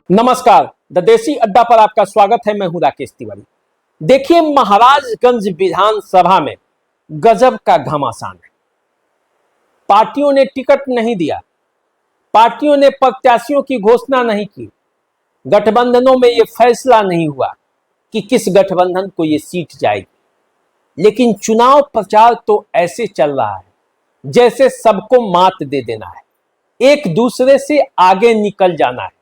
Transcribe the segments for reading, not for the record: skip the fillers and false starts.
नमस्कार, द देसी अड्डा पर आपका स्वागत है। मैं हूं राकेश तिवारी। देखिए, महाराजगंज विधानसभा में गजब का घमासान है। पार्टियों ने टिकट नहीं दिया, पार्टियों ने प्रत्याशियों की घोषणा नहीं की, गठबंधनों में यह फैसला नहीं हुआ कि किस गठबंधन को यह सीट जाएगी। लेकिन चुनाव प्रचार तो ऐसे चल रहा है जैसे सबको मात दे देना है, एक दूसरे से आगे निकल जाना है,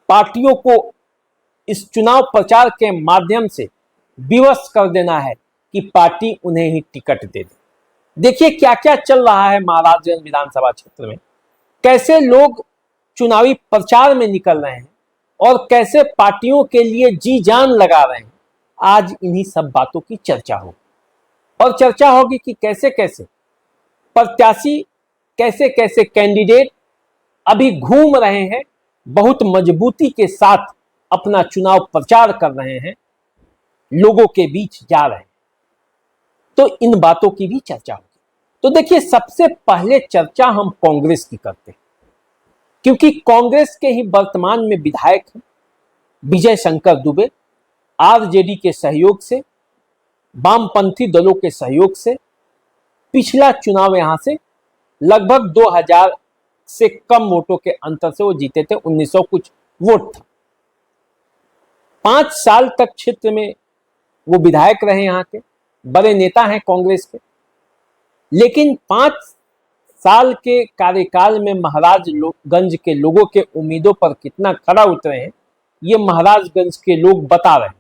पार्टियों को इस चुनाव प्रचार के माध्यम से विवश कर देना है कि पार्टी उन्हें ही टिकट दे दे। देखिए क्या क्या चल रहा है महाराजगंज विधानसभा क्षेत्र में, कैसे लोग चुनावी प्रचार में निकल रहे हैं और कैसे पार्टियों के लिए जी जान लगा रहे हैं। आज इन्हीं सब बातों की चर्चा होगी और चर्चा होगी कि कैसे कैसे प्रत्याशी, कैसे कैसे कैंडिडेट अभी घूम रहे हैं, बहुत मजबूती के साथ अपना चुनाव प्रचार कर रहे हैं, लोगों के बीच जा रहे हैं। तो इन बातों की भी चर्चा होगी। तो देखिए, सबसे पहले चर्चा हम कांग्रेस की करते हैं, क्योंकि कांग्रेस के ही वर्तमान में विधायक हैं विजय शंकर दुबे। आरजेडी के सहयोग से, वामपंथी दलों के सहयोग से पिछला चुनाव यहां से लगभग 2000 से कम वोटों के अंतर से वो जीते थे। 1900 कुछ वोट था। 5 साल तक क्षेत्र में वो विधायक रहे, यहाँ के बड़े नेता हैं कांग्रेस के। लेकिन 5 साल के कार्यकाल में महाराजगंज के लोगों के उम्मीदों पर कितना खरा उतरे हैं, ये महाराजगंज के लोग बता रहे हैं।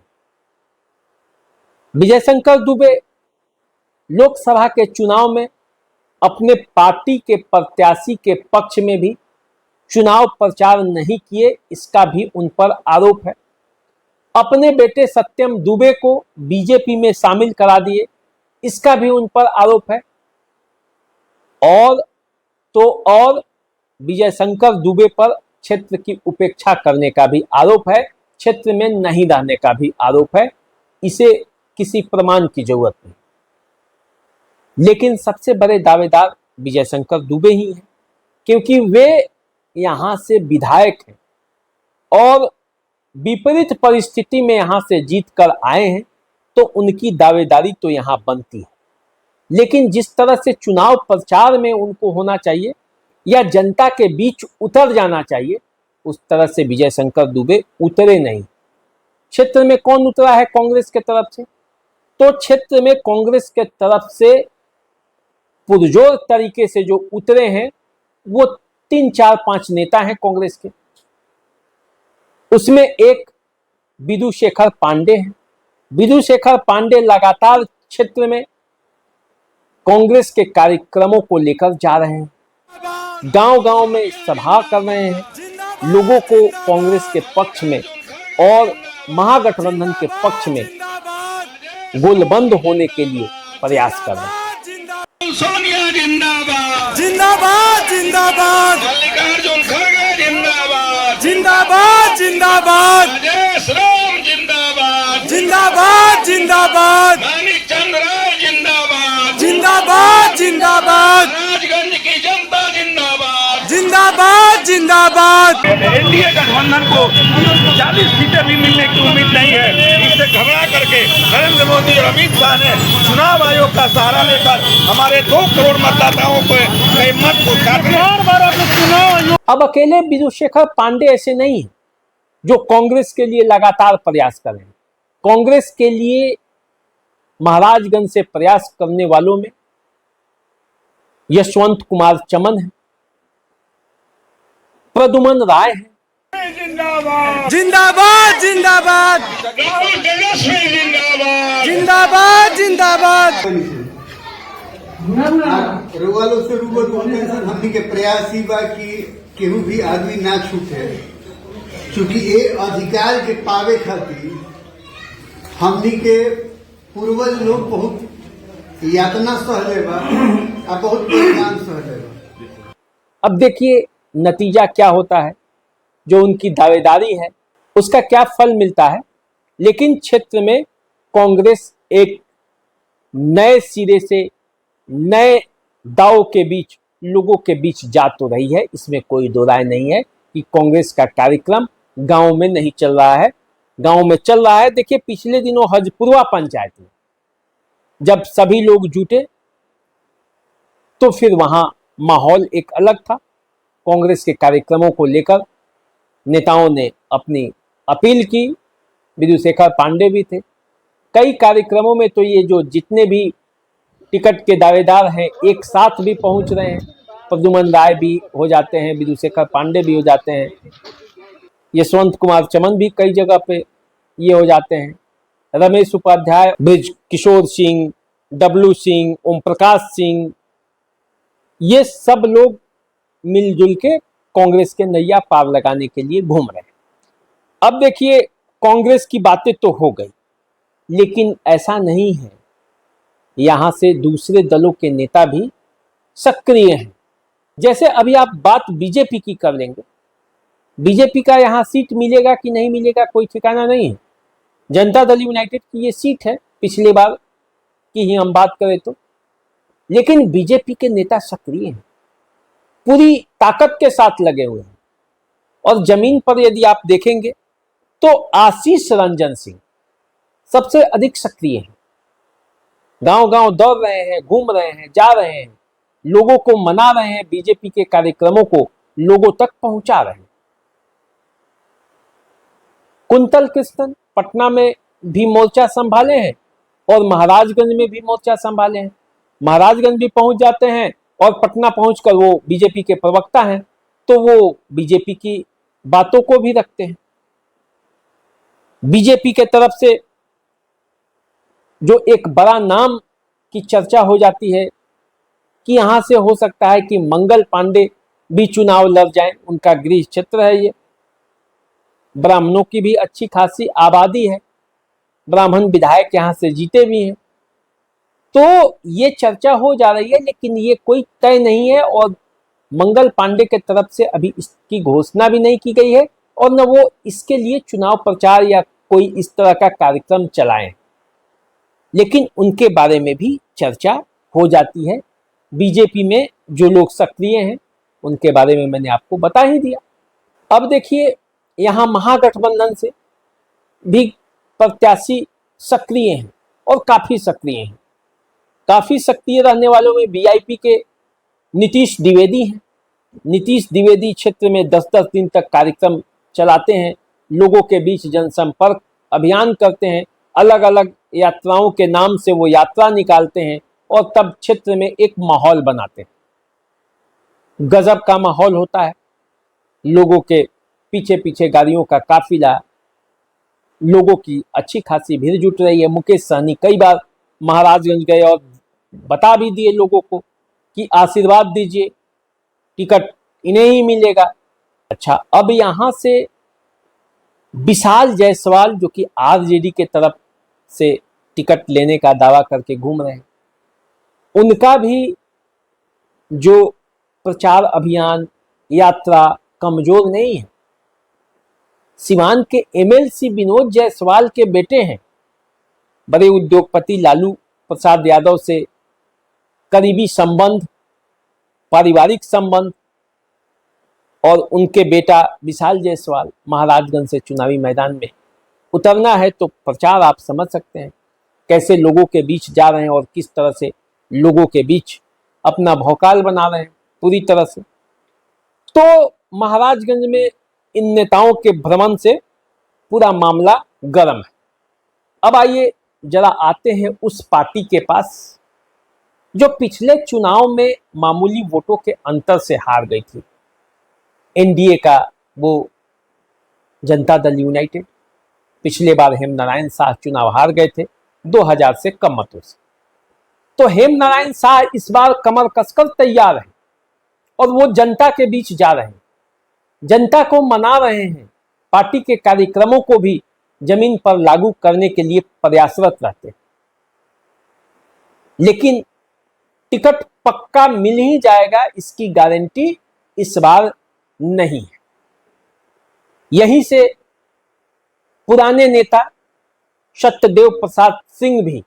विजय शंकर दुबे लोकसभा के चुनाव में अपने पार्टी के प्रत्याशी के पक्ष में भी चुनाव प्रचार नहीं किए, इसका भी उन पर आरोप है। अपने बेटे सत्यम दुबे को बीजेपी में शामिल करा दिए, इसका भी उन पर आरोप है। और विजय शंकर दुबे पर क्षेत्र की उपेक्षा करने का भी आरोप है, क्षेत्र में नहीं रहने का भी आरोप है। इसे किसी प्रमाण की जरूरत नहीं, लेकिन सबसे बड़े दावेदार विजय शंकर दुबे ही हैं, क्योंकि वे यहां से विधायक हैं और विपरीत परिस्थिति में यहां से जीत कर आए हैं, तो उनकी दावेदारी तो यहां बनती है। लेकिन जिस तरह से चुनाव प्रचार में उनको होना चाहिए या जनता के बीच उतर जाना चाहिए, उस तरह से विजय शंकर दुबे उतरे नहीं। क्षेत्र में कौन उतरा है कांग्रेस के तरफ से? तो क्षेत्र में कांग्रेस के तरफ से पुरजोर तरीके से जो उतरे हैं वो 3, 4, 5 नेता हैं कांग्रेस के। उसमें एक विधु शेखर पांडे हैं। विधु शेखर पांडे लगातार क्षेत्र में कांग्रेस के कार्यक्रमों को लेकर जा रहे हैं, गांव-गांव में सभा कर रहे हैं, लोगों को कांग्रेस के पक्ष में और महागठबंधन के पक्ष में गोलबंद होने के लिए प्रयास कर रहे हैं। सोनिया जिंदाबाद जिंदाबाद जिंदाबाद मल्लिकार्जुन खड़गे जिंदाबाद जिंदाबाद जिंदाबाद राजेश राम जिंदाबाद जिंदाबाद जिंदाबाद मानिक चंद्र राय जिंदाबाद जिंदाबाद जिंदाबाद राजगंज की जनता जिंदाबाद जिंदाबाद जिंदाबाद। एनडीए गठबंधन को 40 सीटें भी मिलने की उम्मीद नहीं है। इससे घबरा करके नरेंद्र मोदी और अमित शाह ने चुनाव आयोग का सहारा लेकर हमारे 2 करोड़ मतदाताओं को मत को काटने। अब अकेले विधु शेखर पांडे ऐसे नहीं है जो कांग्रेस के लिए लगातार प्रयास कर रहे हैं। कांग्रेस के लिए महाराजगंज से प्रयास करने वालों में यशवंत कुमार चमन है, प्रद्युमन राय है, जिंदाबाद जिंदाबाद जिंदाबाद जिंदाबाद जिंदाबाद जिंदाबाद। रोवालो से रूबरू होने से हमनी के प्रयास ही बा कि केहू भी आदमी ना छूटे, क्योंकि ये अधिकार के पावे खातिर हमनी के पूर्वज लोग बहुत यातना सहले बा और बहुत बलिदान सहले बा। अब देखिए नतीजा क्या होता है, जो उनकी दावेदारी है उसका क्या फल मिलता है। लेकिन क्षेत्र में कांग्रेस एक नए सिरे से, नए दाव के बीच, लोगों के बीच जा तो रही है, इसमें कोई दो राय नहीं है कि कांग्रेस का कार्यक्रम गांव में नहीं चल रहा है। गांव में चल रहा है, देखिए पिछले दिनों हजपुरवा पंचायत में जब सभी लोग जुटे तो फिर वहां माहौल एक अलग था। कांग्रेस के कार्यक्रमों को लेकर नेताओं ने अपनी अपील की, विधुशेखर पांडे भी थे। कई कार्यक्रमों में तो ये जो जितने भी टिकट के दावेदार हैं एक साथ भी पहुंच रहे हैं। प्रद्युमन राय भी हो जाते हैं, विधुशेखर पांडे भी हो जाते हैं, यशवंत कुमार चमन भी कई जगह पे ये हो जाते हैं, रमेश उपाध्याय, ब्रिज किशोर सिंह, डब्लू सिंह, ओम प्रकाश सिंह, ये सब लोग मिलजुल के कांग्रेस के नैया पार लगाने के लिए घूम रहे हैं। अब देखिए कांग्रेस की बातें तो हो गई, लेकिन ऐसा नहीं है, यहां से दूसरे दलों के नेता भी सक्रिय हैं। जैसे अभी आप बात बीजेपी की कर लेंगे, बीजेपी का यहां सीट मिलेगा कि नहीं मिलेगा कोई ठिकाना नहीं है। जनता दल यूनाइटेड की ये सीट है, पिछली बार की ही हम बात करें तो, लेकिन बीजेपी के नेता सक्रिय हैं, पूरी ताकत के साथ लगे हुए हैं। और जमीन पर यदि आप देखेंगे तो आशीष रंजन सिंह सबसे अधिक सक्रिय हैं, गांव गांव दौड़ रहे हैं, घूम रहे हैं, जा रहे हैं, लोगों को मना रहे हैं, बीजेपी के कार्यक्रमों को लोगों तक पहुंचा रहे हैं। कुंतल कृष्णन पटना में भी मोर्चा संभाले हैं और महाराजगंज में भी मोर्चा संभाले हैं। महाराजगंज भी पहुंच जाते हैं और पटना पहुंचकर वो बीजेपी के प्रवक्ता हैं, तो वो बीजेपी की बातों को भी रखते हैं। बीजेपी के तरफ से जो एक बड़ा नाम की चर्चा हो जाती है कि यहां से हो सकता है कि मंगल पांडे भी चुनाव लड़ जाएं, उनका गृह क्षेत्र है ये, ब्राह्मणों की भी अच्छी खासी आबादी है, ब्राह्मण विधायक यहां से जीते भी हैं, तो ये चर्चा हो जा रही है, लेकिन ये कोई तय नहीं है और मंगल पांडे के तरफ से अभी इसकी घोषणा भी नहीं की गई है और न वो इसके लिए चुनाव प्रचार या कोई इस तरह का कार्यक्रम चलाएं, लेकिन उनके बारे में भी चर्चा हो जाती है। बीजेपी में जो लोग सक्रिय हैं उनके बारे में मैंने आपको बता ही दिया। अब देखिए यहाँ महागठबंधन से भी प्रत्याशी सक्रिय हैं और काफी सक्रिय हैं। काफी सक्रिय रहने वालों में वीआईपी के नीतीश द्विवेदी हैं। नीतीश द्विवेदी क्षेत्र में 10-10 दिन तक कार्यक्रम चलाते हैं, लोगों के बीच जनसंपर्क अभियान करते हैं, अलग अलग यात्राओं के नाम से वो यात्रा निकालते हैं और तब क्षेत्र में एक माहौल बनाते हैं। गजब का माहौल होता है, लोगों के पीछे पीछे गाड़ियों का काफिला, लोगों की अच्छी खासी भीड़ जुट रही है। मुकेश सहनी कई बार महाराजगंज गए और बता भी दिए लोगों को कि आशीर्वाद दीजिए, टिकट इन्हें ही मिलेगा। अच्छा, अब यहां से विशाल जायसवाल जो कि आरजेडी के तरफ से टिकट लेने का दावा करके घूम रहे हैं, उनका भी जो प्रचार अभियान यात्रा कमजोर नहीं है। सिवान के एमएलसी विनोद जायसवाल के बेटे हैं, बड़े उद्योगपति लालू प्रसाद यादव से करीबी संबंध, पारिवारिक संबंध, और उनके बेटा विशाल जायसवाल महाराजगंज से चुनावी मैदान में उतरना है तो प्रचार आप समझ सकते हैं कैसे लोगों के बीच जा रहे हैं और किस तरह से लोगों के बीच अपना भौकाल बना रहे हैं पूरी तरह से। तो महाराजगंज में इन नेताओं के भ्रमण से पूरा मामला गर्म है। अब आइए जरा आते हैं उस पार्टी के पास जो पिछले चुनाव में मामूली वोटों के अंतर से हार गई थी, एनडीए का वो जनता दल यूनाइटेड। पिछले बार हेम नारायण शाह चुनाव हार गए थे 2000 से कम मतों से, तो हेम नारायण शाह इस बार कमर कसकर तैयार है और वो जनता के बीच जा रहे हैं, जनता को मना रहे हैं, पार्टी के कार्यक्रमों को भी जमीन पर लागू करने के लिए प्रयासरत रहते हैं। लेकिन टिकट पक्का मिल ही जाएगा इसकी गारंटी इस बार नहीं है। यहीं से पुराने नेता सत्यदेव प्रसाद सिंह भी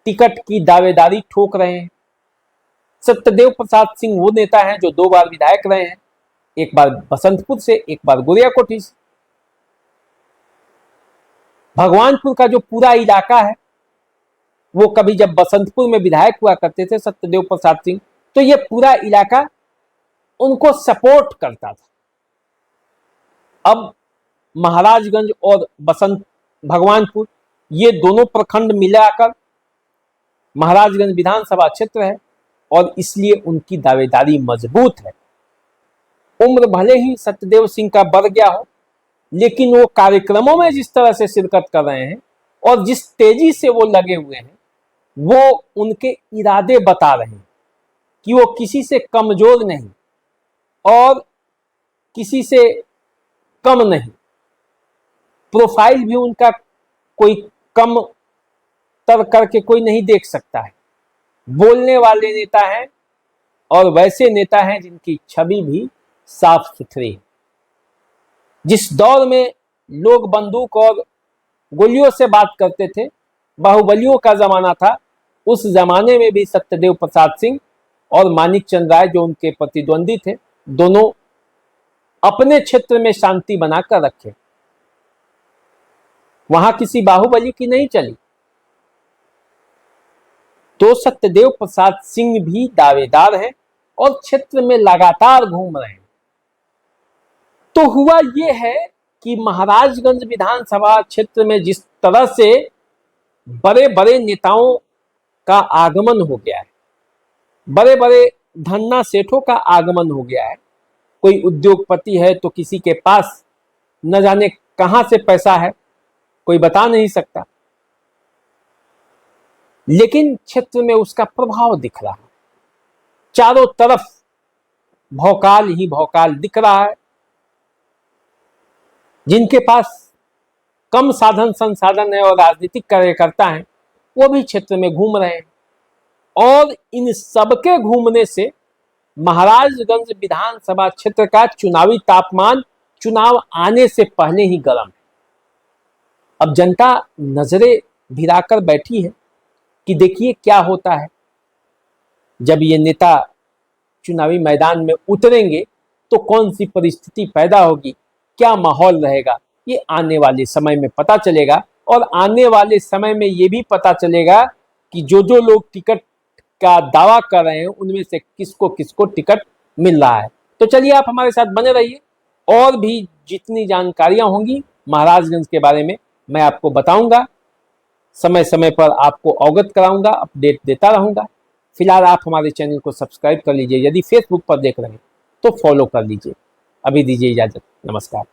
टिकट की दावेदारी ठोक रहे हैं। सत्यदेव प्रसाद सिंह वो नेता हैं जो 2 बार विधायक रहे हैं, एक बार बसंतपुर से, एक बार गोरियाकोठी से। भगवानपुर का जो पूरा इलाका है, वो कभी जब बसंतपुर में विधायक हुआ करते थे सत्यदेव प्रसाद सिंह, तो ये पूरा इलाका उनको सपोर्ट करता था। अब महाराजगंज और भगवानपुर ये दोनों प्रखंड मिलाकर महाराजगंज विधानसभा क्षेत्र है और इसलिए उनकी दावेदारी मजबूत है। उम्र भले ही सत्यदेव सिंह का बढ़ गया हो, लेकिन वो कार्यक्रमों में जिस तरह से शिरकत कर रहे हैं और जिस तेजी से वो लगे हुए हैं, वो उनके इरादे बता रहे हैं कि वो किसी से कमजोर नहीं और किसी से कम नहीं। प्रोफाइल भी उनका कोई कम तर करके कोई नहीं देख सकता है। बोलने वाले नेता हैं और वैसे नेता हैं जिनकी छवि भी साफ सुथरी है। जिस दौर में लोग बंदूक और गोलियों से बात करते थे, बाहुबलियों का जमाना था, उस जमाने में भी सत्यदेव प्रसाद सिंह और मानिक चंद राय जो उनके प्रतिद्वंदी थे, दोनों अपने क्षेत्र में शांति बनाकर रखे। वहां किसी बाहुबली की नहीं चली। तो सत्यदेव प्रसाद सिंह भी दावेदार हैं और क्षेत्र में लगातार घूम रहे हैं। तो हुआ यह है कि महाराजगंज विधानसभा क्षेत्र में जिस तरह से बड़े बड़े नेताओं का आगमन हो गया है, बड़े बड़े धन्ना सेठों का आगमन हो गया है, कोई उद्योगपति है तो किसी के पास न जाने कहां से पैसा है, कोई बता नहीं सकता, लेकिन क्षेत्र में उसका प्रभाव दिख रहा है। चारों तरफ भौकाल ही भौकाल दिख रहा है। जिनके पास कम साधन संसाधन है और राजनीतिक कार्यकर्ता हैं, वो भी क्षेत्र में घूम रहे हैं और इन सबके घूमने से महाराजगंज विधानसभा क्षेत्र का चुनावी तापमान चुनाव आने से पहले ही गर्म है। अब जनता नजरें भिराकर बैठी है कि देखिए क्या होता है। जब ये नेता चुनावी मैदान में उतरेंगे तो कौन सी परिस्थिति पैदा होगी, क्या माहौल रहेगा, ये आने वाले समय में पता चलेगा। और आने वाले समय में ये भी पता चलेगा कि जो जो लोग टिकट का दावा कर रहे हैं उनमें से किसको किसको टिकट मिल रहा है। तो चलिए आप हमारे साथ बने रहिए, और भी जितनी जानकारियां होंगी महाराजगंज के बारे में मैं आपको बताऊंगा, समय समय पर आपको अवगत कराऊंगा, अपडेट देता रहूंगा। फिलहाल आप हमारे चैनल को सब्सक्राइब कर लीजिए, यदि फेसबुक पर देख रहे हैं तो फॉलो कर लीजिए। अभी दीजिए इजाजत, नमस्कार।